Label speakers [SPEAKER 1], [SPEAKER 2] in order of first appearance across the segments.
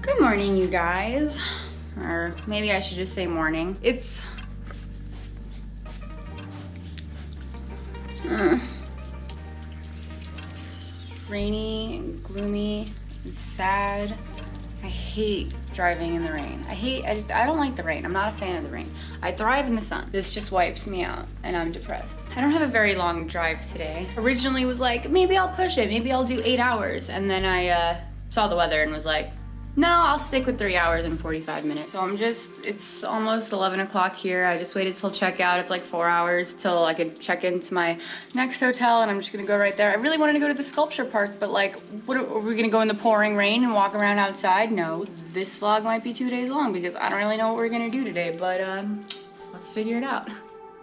[SPEAKER 1] Good morning, you guys. Or maybe I should just say morning. It's rainy and gloomy and sad. I hate driving in the rain. I don't like the rain. I'm not a fan of the rain. I thrive in the sun. This just wipes me out and I'm depressed. I don't have a very long drive today. Originally was like, maybe I'll push it. Maybe I'll do 8 hours. And then I saw the weather and was like, no, I'll stick with 3 hours and 45 minutes. So it's almost 11 o'clock here. I just waited till checkout. It's like 4 hours till I could check into my next hotel and I'm just gonna go right there. I really wanted to go to the sculpture park, but like, are we gonna go in the pouring rain and walk around outside? No, this vlog might be 2 days long because I don't really know what we're gonna do today, but let's figure it out.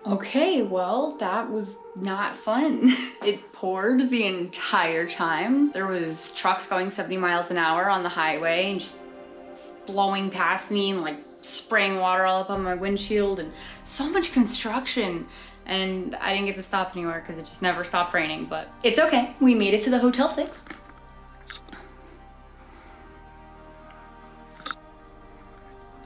[SPEAKER 1] Okay, well, that was not fun. It poured the entire time. There was trucks going 70 miles an hour on the highway and just blowing past me and like spraying water all up on my windshield and so much construction. And I didn't get to stop anywhere because it just never stopped raining, but it's okay. We made it to the Hotel 6.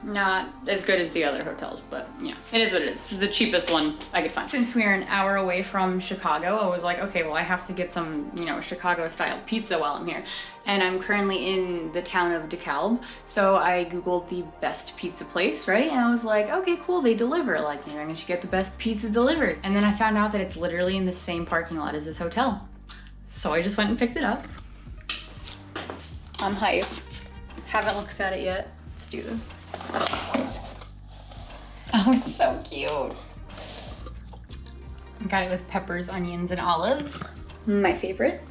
[SPEAKER 1] Not as good as the other hotels, but yeah, it is what it is. This is the cheapest one I could find. Since we're an hour away from Chicago, I was like, okay, well, I have to get some, Chicago-style pizza while I'm here. And I'm currently in the town of DeKalb, so I Googled the best pizza place, right? And I was like, okay, cool, they deliver. Like, maybe I should get the best pizza delivered. And then I found out that it's literally in the same parking lot as this hotel. So I just went and picked it up. I'm hyped. Haven't looked at it yet. Let's do this. Oh, it's so cute. I got it with peppers, onions, and olives. My favorite.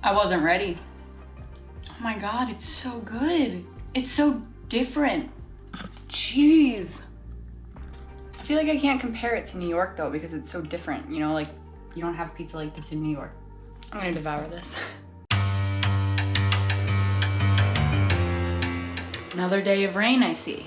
[SPEAKER 1] I wasn't ready. Oh my God, it's so good. It's so different. Jeez. I feel like I can't compare it to New York though because it's so different. You know, like you don't have pizza like this in New York. I'm gonna devour this. Another day of rain, I see.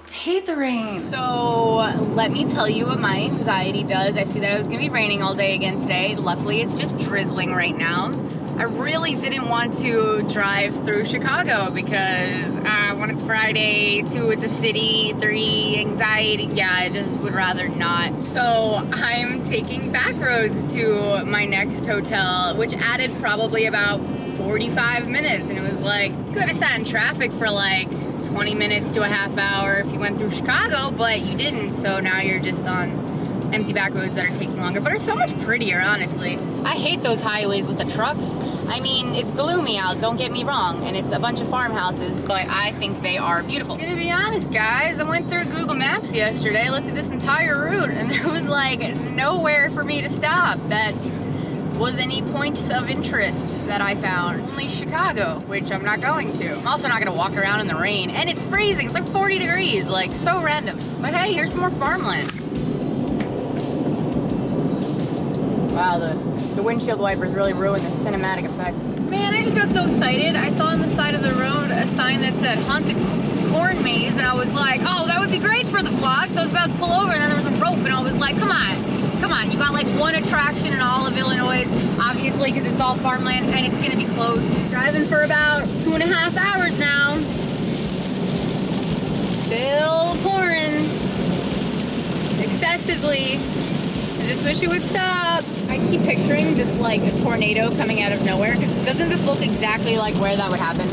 [SPEAKER 1] I hate the rain. So let me tell you what my anxiety does. I see that it was gonna be raining all day again today. Luckily, it's just drizzling right now. I really didn't want to drive through Chicago because one, it's Friday, 2, it's a city, 3, anxiety. Yeah, I just would rather not. So I'm taking back roads to my next hotel, which added probably about 45 minutes. And it was like, could have sat in traffic for like 20 minutes to a half hour if you went through Chicago, but you didn't. So now you're just on empty back roads that are taking longer, but are so much prettier, honestly. I hate those highways with the trucks. I mean, it's gloomy out, don't get me wrong, and it's a bunch of farmhouses, but I think they are beautiful. To be honest, guys, I went through Google Maps yesterday, looked at this entire route, and there was like nowhere for me to stop that was any points of interest that I found. Only Chicago, which I'm not going to. I'm also not gonna walk around in the rain, and it's freezing, it's like 40 degrees, like so random. But hey, here's some more farmland. Wow, the windshield wipers really ruined the cinematic effect. Man, I just got so excited. I saw on the side of the road a sign that said haunted corn maze, and I was like, oh, that would be great for the vlog. So I was about to pull over, and then there was a rope, and I was like, come on, you got like one attraction in all of Illinois, obviously, because it's all farmland, and it's gonna be closed. Driving for about 2.5 hours now. Still pouring. Excessively. I just wish it would stop. I keep picturing just like a tornado coming out of nowhere, because doesn't this look exactly like where that would happen?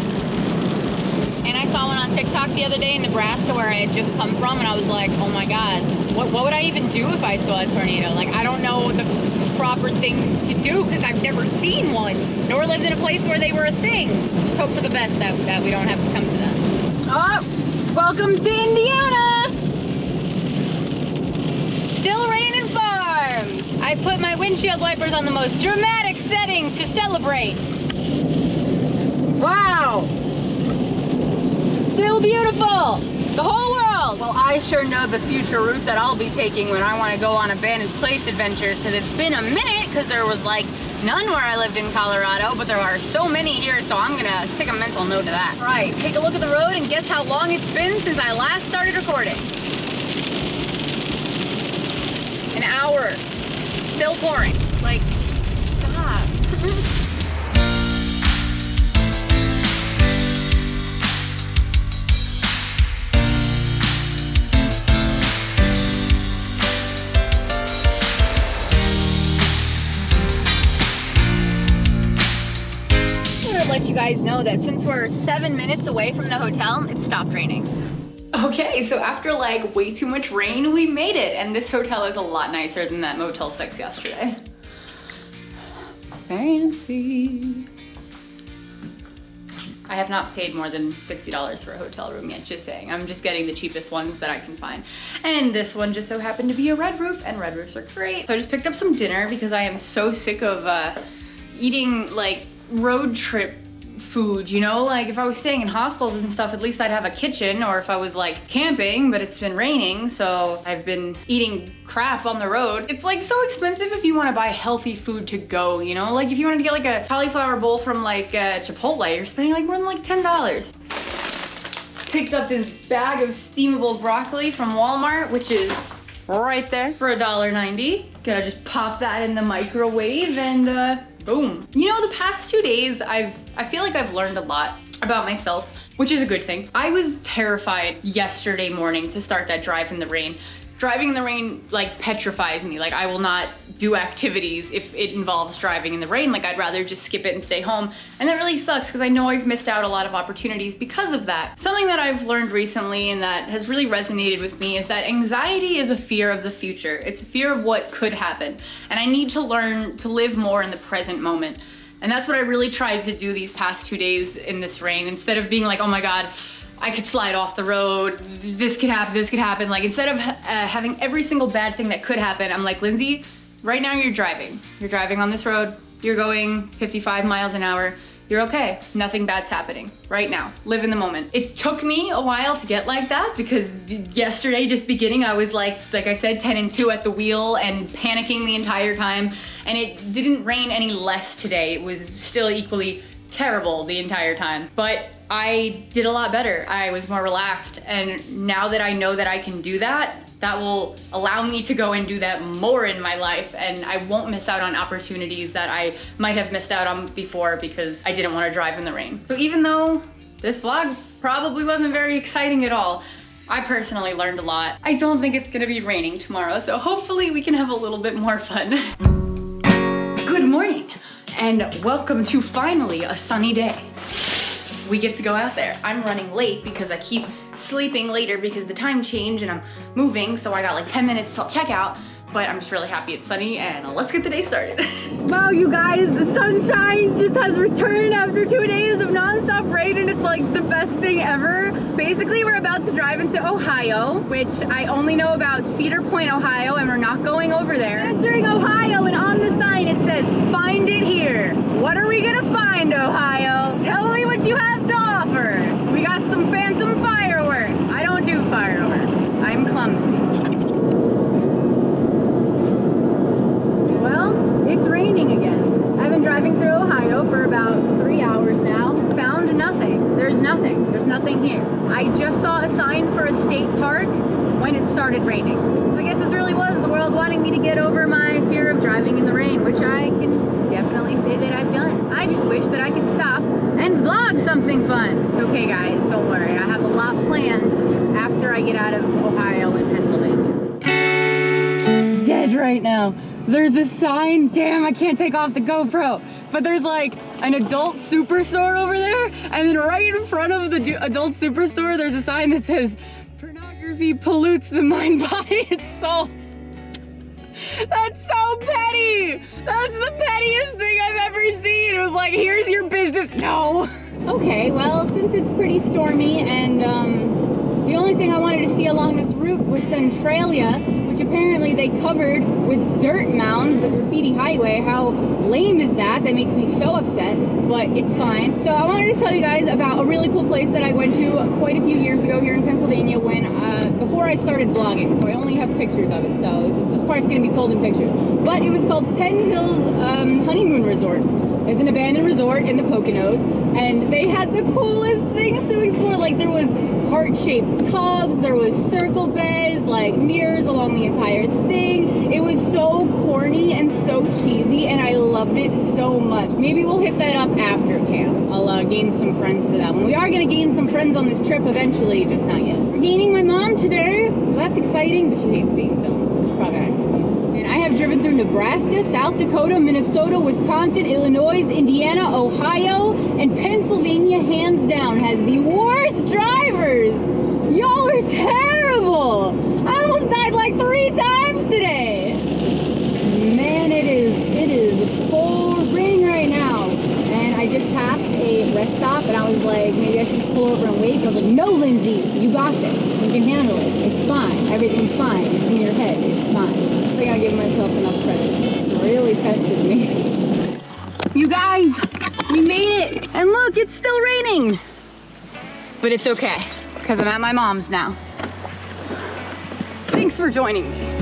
[SPEAKER 1] And I saw one on TikTok the other day in Nebraska where I had just come from, and I was like, oh my God, what would I even do if I saw a tornado? Like, I don't know the proper things to do because I've never seen one, nor lived in a place where they were a thing. Just hope for the best that we don't have to come to that. Oh, welcome to Indiana. Still raining farms. I put my windshield wipers on the most dramatic setting to celebrate. Wow. Still beautiful. The whole world. Well, I sure know the future route that I'll be taking when I want to go on abandoned place adventures, because it's been a minute, because there was like none where I lived in Colorado, but there are so many here, so I'm gonna take a mental note of that. Right, take a look at the road and guess how long it's been since I last started recording. An hour. Still pouring. Like, stop. let you guys know that since we're 7 minutes away from the hotel, it stopped raining. Okay, so after like way too much rain, we made it. And this hotel is a lot nicer than that Motel 6 yesterday. Fancy. I have not paid more than $60 for a hotel room yet, just saying. I'm just getting the cheapest ones that I can find. And this one just so happened to be a red roof, and red roofs are great. So I just picked up some dinner because I am so sick of eating like road trip food, you know? Like if I was staying in hostels and stuff, at least I'd have a kitchen, or if I was like camping, but it's been raining, so I've been eating crap on the road. It's like so expensive if you want to buy healthy food to go, you know? Like if you wanted to get like a cauliflower bowl from like Chipotle, you're spending like more than like $10. Picked up this bag of steamable broccoli from Walmart, which is right there for $1.90. Gonna just pop that in the microwave and boom. You know, the past 2 days, I feel like I've learned a lot about myself, which is a good thing. I was terrified yesterday morning to start that drive in the rain. Driving in the rain like petrifies me. Like I will not do activities if it involves driving in the rain. Like I'd rather just skip it and stay home. And that really sucks because I know I've missed out a lot of opportunities because of that. Something that I've learned recently and that has really resonated with me is that anxiety is a fear of the future. It's a fear of what could happen. And I need to learn to live more in the present moment. And that's what I really tried to do these past 2 days in this rain. Instead of being like, oh my God, I could slide off the road, this could happen, this could happen. Like instead of having every single bad thing that could happen, I'm like, Lindsay, right now you're driving. You're driving on this road, you're going 55 miles an hour. You're okay, nothing bad's happening right now. Live in the moment. It took me a while to get like that because yesterday, just beginning, I was like I said, 10 and 2 at the wheel and panicking the entire time. And it didn't rain any less today. It was still equally terrible the entire time. But I did a lot better. I was more relaxed. And now that I know that I can do that, that will allow me to go and do that more in my life, and I won't miss out on opportunities that I might have missed out on before because I didn't want to drive in the rain. So even though this vlog probably wasn't very exciting at all, I personally learned a lot. I don't think it's gonna be raining tomorrow, so hopefully we can have a little bit more fun. Good morning, and welcome to finally a sunny day. We get to go out there. I'm running late because I keep sleeping later because the time changed and I'm moving, so I got like 10 minutes till checkout, but I'm just really happy it's sunny and let's get the day started. Wow, you guys, the sunshine just has returned after 2 days of nonstop rain and it's like the best thing ever. Basically, we're about to drive into Ohio, which I only know about Cedar Point, Ohio, and we're not going over there. Entering Ohio, and on the sign it says, "Find it here." What are we gonna find, Ohio? Tell me what you have to offer. We got some phantom fireworks. I don't do fireworks. I'm clumsy. Well, it's raining again. I've been driving through Ohio for about 3 hours now. Found nothing. There's nothing. There's nothing here. I just saw a sign for a state park when it started raining. I guess this really was the world wanting me to get over my fear of driving in the rain, which I can definitely say that I've done. I just wish that I could stop and vlog something fun. It's okay, guys, don't worry. I have a lot planned after I get out of Ohio and Pennsylvania. Dead right now. There's a sign, damn, I can't take off the GoPro, but there's like an adult superstore over there, and then right in front of the adult superstore, there's a sign that says, "Pornography pollutes the mind, body, and soul." That's so petty! That's the pettiest thing I've ever seen. It was like, here's your business. No. Okay, well, since it's pretty stormy and the only thing I wanted to see along this route was Centralia, which apparently they covered with dirt mounds, the graffiti highway. How lame is that? That makes me so upset, but it's fine. So I wanted to tell you guys about a really cool place that I went to quite a few years ago here in Pennsylvania when, before I started vlogging, so I only have pictures of it, so this part's gonna be told in pictures. But it was called Penn Hills Honeymoon Resort. It's an abandoned resort in the Poconos, and they had the coolest things to explore. Like there was heart-shaped tubs, there was circle beds, like mirrors along the entire thing. It was so corny and so cheesy, and I loved it so much. Maybe we'll hit that up after camp. I'll gain some friends for that one. We are gonna gain some friends on this trip eventually, just not yet. We're gaining my mom today, so that's exciting, but she hates being filmed, so she's probably not gonna be. And I have I've driven through Nebraska, South Dakota, Minnesota, Wisconsin, Illinois, Indiana, Ohio, and Pennsylvania hands down has the worst drivers. Y'all are terrible. I almost died like 3 times today. Man, it is pouring right now. And I just passed a rest stop and I was like, maybe I should just pull over and wait. But I was like, no, Lindsay, you got this. You can handle it. It's fine. Everything's fine. It's in your head. It's fine. I think I give myself enough credit. It really tested me. You guys, we made it. And look, it's still raining. But it's okay, because I'm at my mom's now. Thanks for joining me.